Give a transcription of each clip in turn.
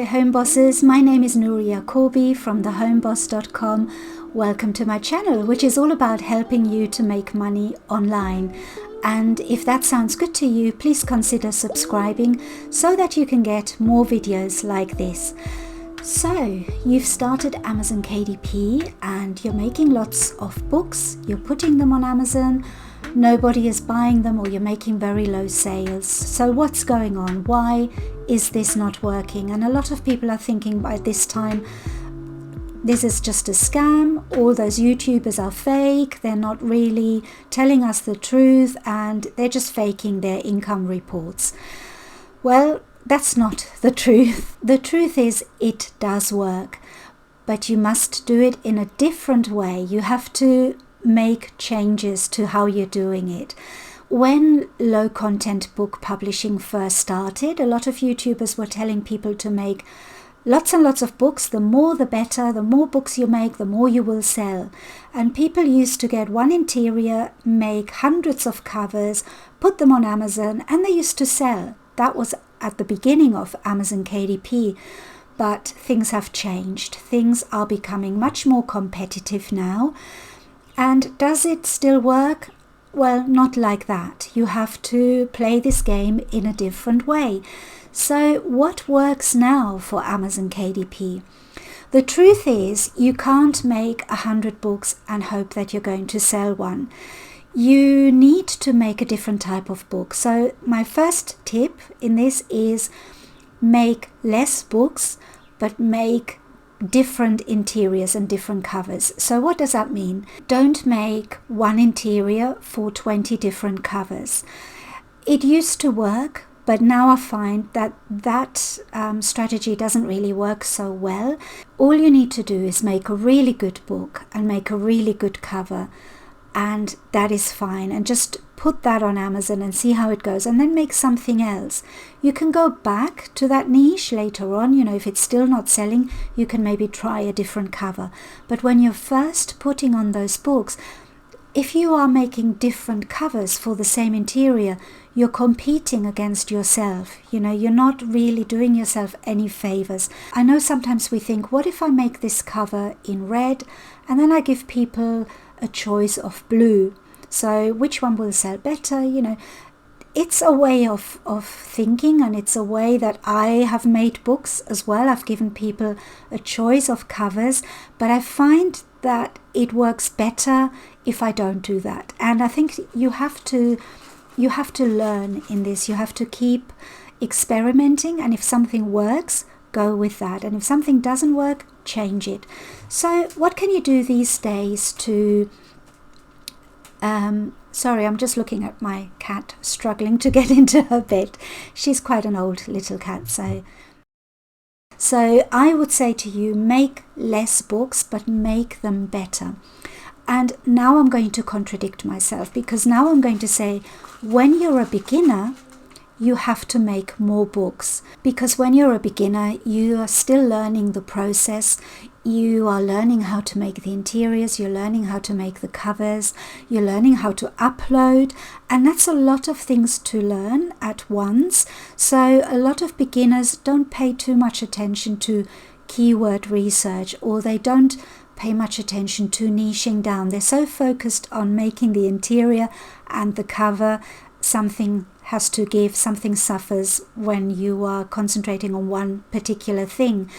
Home Bosses, my name is Nuria Corby from thehomeboss.com. Welcome to my channel, which is all about helping you to make money online. And if that sounds good to you, please consider subscribing so that you can get more videos like this. So, you've started Amazon KDP and you're making lots of books, you're putting them on Amazon, nobody is buying them, or you're making very low sales. So what's going on? Why is this not working? And a lot of people are thinking by this time, this is just a scam, all those YouTubers are fake, they're not really telling us the truth, and they're just faking their income reports. Well, that's not the truth. The truth is it does work, but you must do it in a different way. You have to make changes to how you're doing it. When low content book publishing first started, a lot of YouTubers were telling people to make lots and lots of books. The more the better. The more books you make, the more you will sell. And people used to get one interior, make hundreds of covers, put them on Amazon, and they used to sell. That was at the beginning of Amazon KDP. But things have changed. Things are becoming much more competitive now. And does it still work? Well, not like that. You have to play this game in a different way. So what works now for Amazon KDP? The truth is you can't make 100 books and hope that you're going to sell one. You need to make a different type of book. So my first tip in this is make less books, but make different interiors and different covers. So what does that mean? Don't make one interior for 20 different covers. It used to work, but now I find that strategy doesn't really work so well. All you need to do is make a really good book and make a really good cover, and that is fine. And just put that on Amazon and see how it goes, and then make something else. You can go back to that niche later on. If it's still not selling, you can maybe try a different cover. But when you're first putting on those books, if you are making different covers for the same interior, you're competing against yourself. You're not really doing yourself any favors. I know sometimes we think, what if I make this cover in red and then I give people a choice of blue? So which one will sell better? It's a way of thinking, and it's a way that I have made books as well. I've given people a choice of covers, but I find that it works better if I don't do that. And I think you have to learn in this. You have to keep experimenting, and if something works, go with that. And if something doesn't work, change it. So what can you do these days to sorry, I'm just looking at my cat struggling to get into her bed. She's quite an old little cat, so I would say to you, make less books, but make them better. And now I'm going to contradict myself, because now I'm going to say, when you're a beginner, you have to make more books, because when you're a beginner, you are still learning the process. You are learning how to make the interiors, you're learning how to make the covers, you're learning how to upload, and that's a lot of things to learn at once. So a lot of beginners don't pay too much attention to keyword research, or they don't pay much attention to niching down. They're so focused on making the interior and the cover. Something has to give, something suffers when you are concentrating on one particular thing.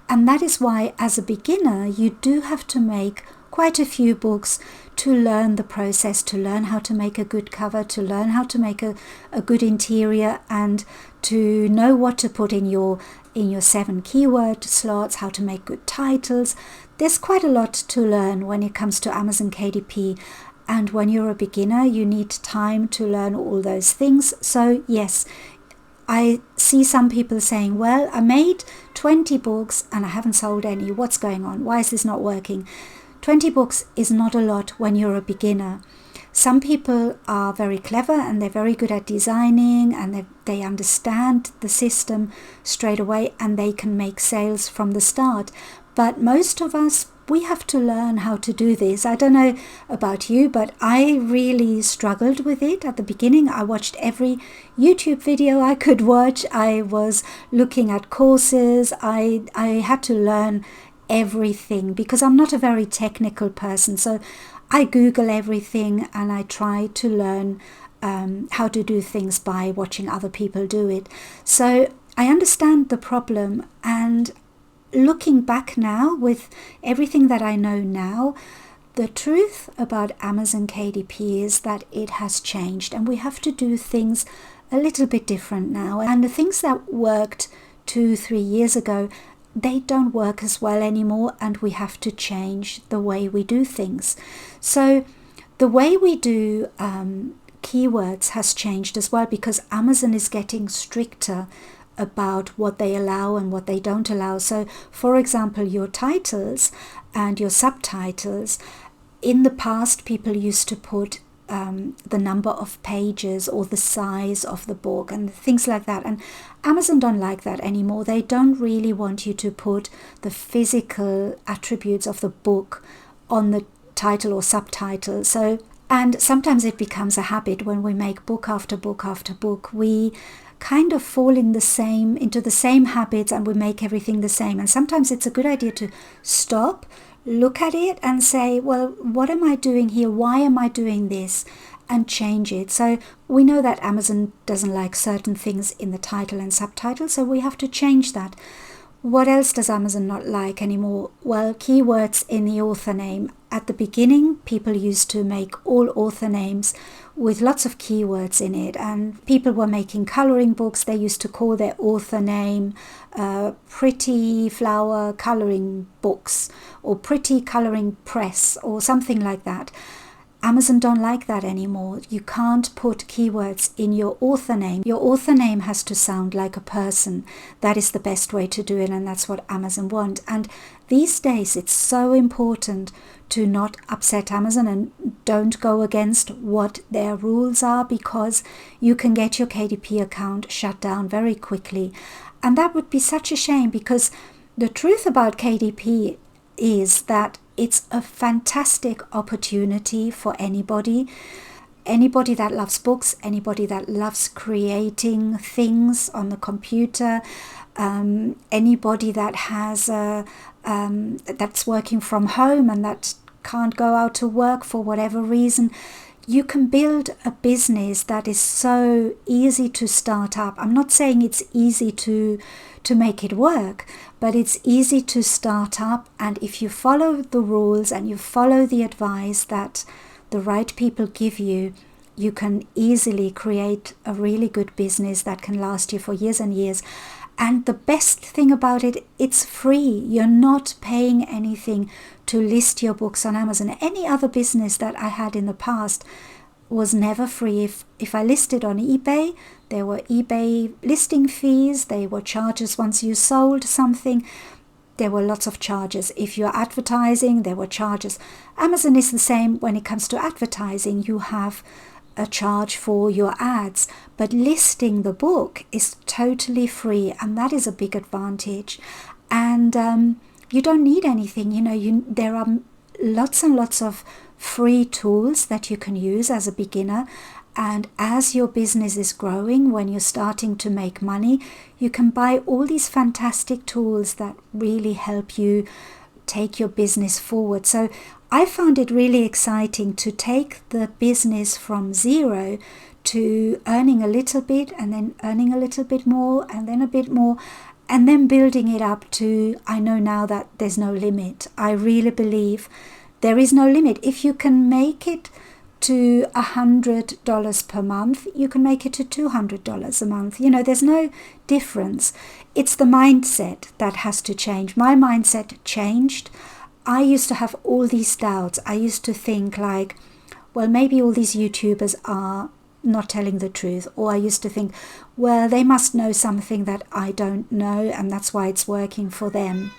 And that is why, as a beginner, you do have to make quite a few books to learn the process, to learn how to make a good cover, to learn how to make a good interior, and to know what to put in your 7 keyword slots, how to make good titles. There's quite a lot to learn when it comes to Amazon KDP. And when you're a beginner, you need time to learn all those things. So yes, I see some people saying, well, I made 20 books and I haven't sold any. What's going on? Why is this not working? 20 books is not a lot when you're a beginner. Some people are very clever and they're very good at designing, and they understand the system straight away, and they can make sales from the start. But most of us we have to learn how to do this. I don't know about you, but I really struggled with it at the beginning. I watched every YouTube video I could watch. I was looking at courses. I had to learn everything because I'm not a very technical person. So I Google everything and I try to learn how to do things by watching other people do it. So I understand the problem, and looking back now with everything that I know now, the truth about Amazon KDP is that it has changed and we have to do things a little bit different now. And the things that worked 2-3 years ago, they don't work as well anymore, and we have to change the way we do things. So the way we do keywords has changed as well, because Amazon is getting stricter about what they allow and what they don't allow. So for example, your titles and your subtitles, in the past people used to put the number of pages or the size of the book and things like that, and Amazon don't like that anymore. They don't really want you to put the physical attributes of the book on the title or subtitle. So, and sometimes it becomes a habit when we make book after book after book. We kind of fall into the same habits, and we make everything the same. And sometimes it's a good idea to stop, look at it and say, well, what am I doing here? Why am I doing this? And change it. So we know that Amazon doesn't like certain things in the title and subtitle, so we have to change that. What else does Amazon not like anymore? Well, keywords in the author name. At the beginning, people used to make all author names with lots of keywords in it, and people were making coloring books. They used to call their author name Pretty Flower Coloring Books or Pretty Coloring Press or something like that. Amazon don't like that anymore. You can't put keywords in your author name. Your author name has to sound like a person. That is the best way to do it, and that's what Amazon want. And these days it's so important to not upset Amazon and don't go against what their rules are, because you can get your KDP account shut down very quickly. And that would be such a shame, because the truth about KDP is that it's a fantastic opportunity for anybody that loves books, anybody that loves creating things on the computer, anybody that has that's working from home and that can't go out to work for whatever reason. You can build a business that is so easy to start up. I'm not saying it's easy to make it work, but it's easy to start up. And if you follow the rules and you follow the advice that the right people give you, you can easily create a really good business that can last you for years and years. And the best thing about it, it's free. You're not paying anything to list your books on Amazon. Any other business that I had in the past was never free. If I listed on eBay, there were eBay listing fees, there were charges once you sold something, there were lots of charges. If you're advertising, there were charges. Amazon is the same when it comes to advertising. You have a charge for your ads, but listing the book is totally free, and that is a big advantage. And you don't need anything. There are lots and lots of free tools that you can use as a beginner, and as your business is growing, when you're starting to make money, you can buy all these fantastic tools that really help you take your business forward. So I found it really exciting to take the business from zero to earning a little bit, and then earning a little bit more, and then a bit more, and then building it up to, I know now that there's no limit. I really believe there is no limit. If you can make it to $100 per month, you can make it to $200 a month. There's no difference. It's the mindset that has to change. My mindset changed. I used to have all these doubts. I used to think like, well, maybe all these YouTubers are not telling the truth. Or I used to think, well, they must know something that I don't know, and that's why it's working for them.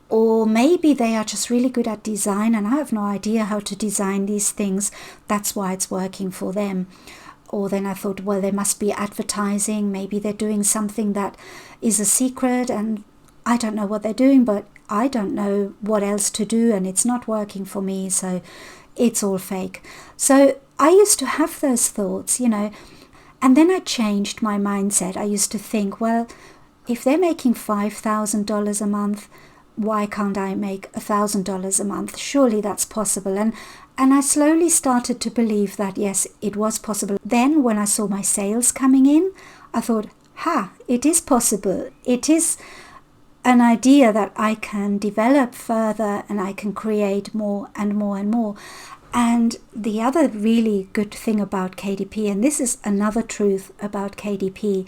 Or maybe they are just really good at design and I have no idea how to design these things. That's why it's working for them. Or then I thought, well, they must be advertising. Maybe they're doing something that is a secret and I don't know what they're doing, but I don't know what else to do, and it's not working for me, so it's all fake. So I used to have those thoughts, and then I changed my mindset. I used to think, well, if they're making $5,000 a month, why can't I make $1,000 a month? Surely that's possible. And I slowly started to believe that, yes, it was possible. Then when I saw my sales coming in, I thought, it is possible. It is an idea that I can develop further, and I can create more and more and more. And the other really good thing about KDP, and this is another truth about KDP,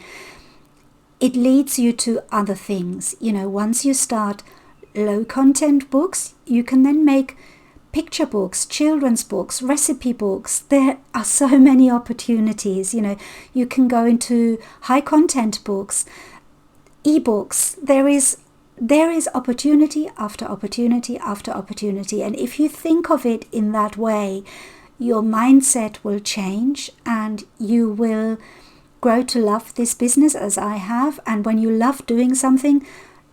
it leads you to other things. Once you start low content books, you can then make picture books, children's books, recipe books. There are so many opportunities. You can go into high content books, ebooks. There is opportunity after opportunity after opportunity. And if you think of it in that way, your mindset will change and you will grow to love this business as I have. And when you love doing something,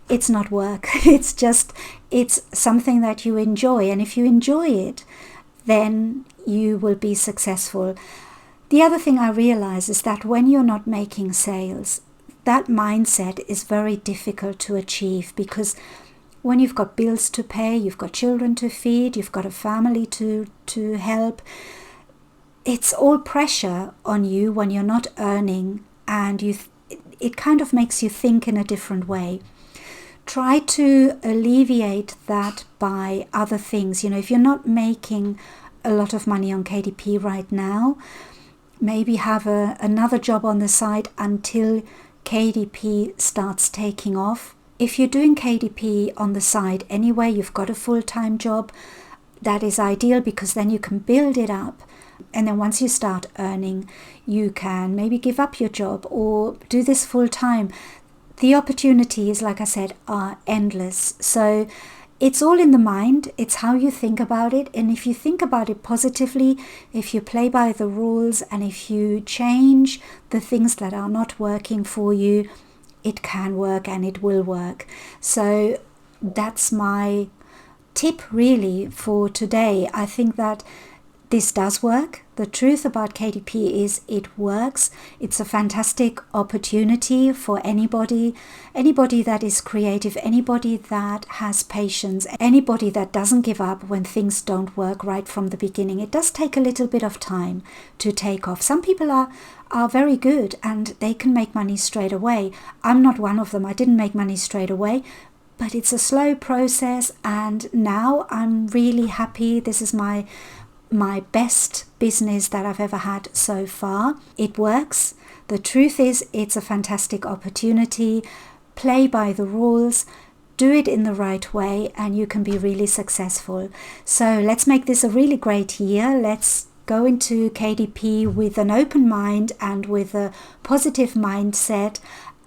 it's not work. It's something that you enjoy. And if you enjoy it, then you will be successful. The other thing I realize is that when you're not making sales, that mindset is very difficult to achieve, because when you've got bills to pay, you've got children to feed, you've got a family to help, it's all pressure on you when you're not earning, and it kind of makes you think in a different way. Try to alleviate that by other things. If you're not making a lot of money on KDP right now, maybe have another job on the side until KDP starts taking off. If you're doing KDP on the side anyway, you've got a full-time job, that is ideal, because then you can build it up. And then once you start earning, you can maybe give up your job or do this full-time. The opportunities, like I said, are endless. So it's all in the mind. It's how you think about it. And if you think about it positively, if you play by the rules, and if you change the things that are not working for you, it can work and it will work. So that's my tip really for today. I think that this does work. The truth about KDP is it works. It's a fantastic opportunity for anybody that is creative, anybody that has patience, anybody that doesn't give up when things don't work right from the beginning. It does take a little bit of time to take off. Some people are very good and they can make money straight away. I'm not one of them. I didn't make money straight away, but it's a slow process, and now I'm really happy. This is my best business that I've ever had so far. It works. The truth is, it's a fantastic opportunity. Play by the rules, do it in the right way, and you can be really successful. So let's make this a really great year. Let's go into KDP with an open mind and with a positive mindset,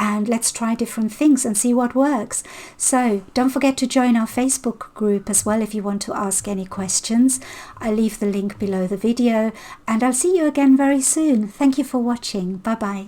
and let's try different things and see what works. So don't forget to join our Facebook group as well if you want to ask any questions. I'll leave the link below the video, and I'll see you again very soon. Thank you for watching. Bye bye.